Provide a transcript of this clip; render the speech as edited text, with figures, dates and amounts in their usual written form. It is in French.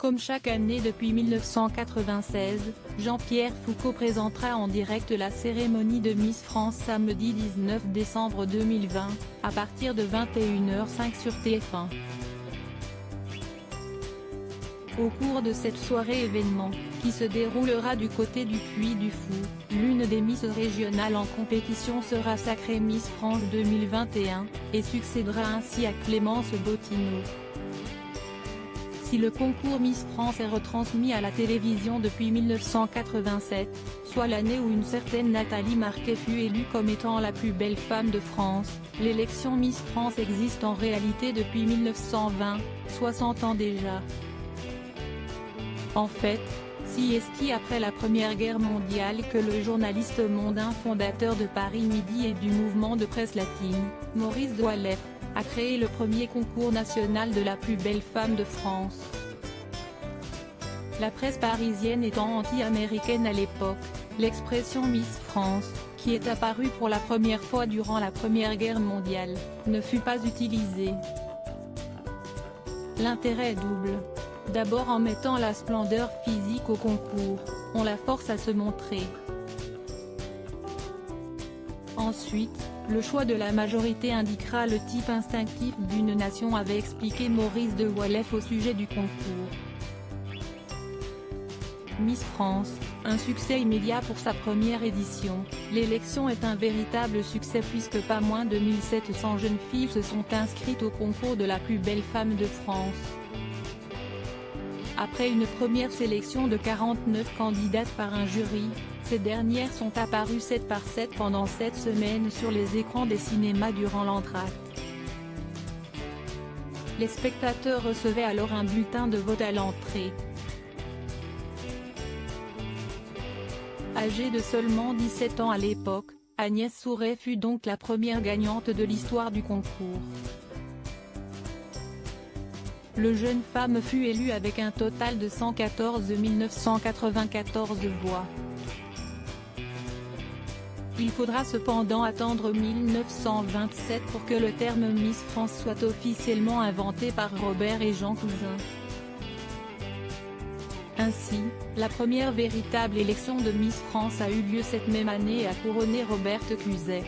Comme chaque année depuis 1996, Jean-Pierre Foucault présentera en direct la cérémonie de Miss France samedi 19 décembre 2020, à partir de 21h05 sur TF1. Au cours de cette soirée événement, qui se déroulera du côté du Puy du Fou, l'une des Miss régionales en compétition sera sacrée Miss France 2021, et succédera ainsi à Clémence Bottineau. Si le concours Miss France est retransmis à la télévision depuis 1987, soit l'année où une certaine Nathalie Marquet fut élue comme étant la plus belle femme de France, l'élection Miss France existe en réalité depuis 1920, 60 ans déjà. En fait, si est-ce après la Première Guerre mondiale que le journaliste mondain fondateur de Paris Midi et du mouvement de presse latine, Maurice de Waleffe, a créé le premier concours national de la plus belle femme de France. La presse parisienne étant anti-américaine à l'époque, l'expression Miss France, qui est apparue pour la première fois durant la Première Guerre mondiale, ne fut pas utilisée. L'intérêt est double. D'abord en mettant la splendeur physique au concours, on la force à se montrer. Ensuite, le choix de la majorité indiquera le type instinctif d'une nation, avait expliqué Maurice de Waleffe au sujet du concours. Miss France, un succès immédiat pour sa première édition, l'élection est un véritable succès puisque pas moins de 1700 jeunes filles se sont inscrites au concours de la plus belle femme de France. Après une première sélection de 49 candidates par un jury, ces dernières sont apparues 7 par 7 pendant 7 semaines sur les écrans des cinémas durant l'entracte. Les spectateurs recevaient alors un bulletin de vote à l'entrée. Âgée de seulement 17 ans à l'époque, Agnès Souret fut donc la première gagnante de l'histoire du concours. Le jeune femme fut élue avec un total de 114 994 voix. Il faudra cependant attendre 1927 pour que le terme Miss France soit officiellement inventé par Robert et Jean Cousin. Ainsi, la première véritable élection de Miss France a eu lieu cette même année et a couronné Roberte Cuzet.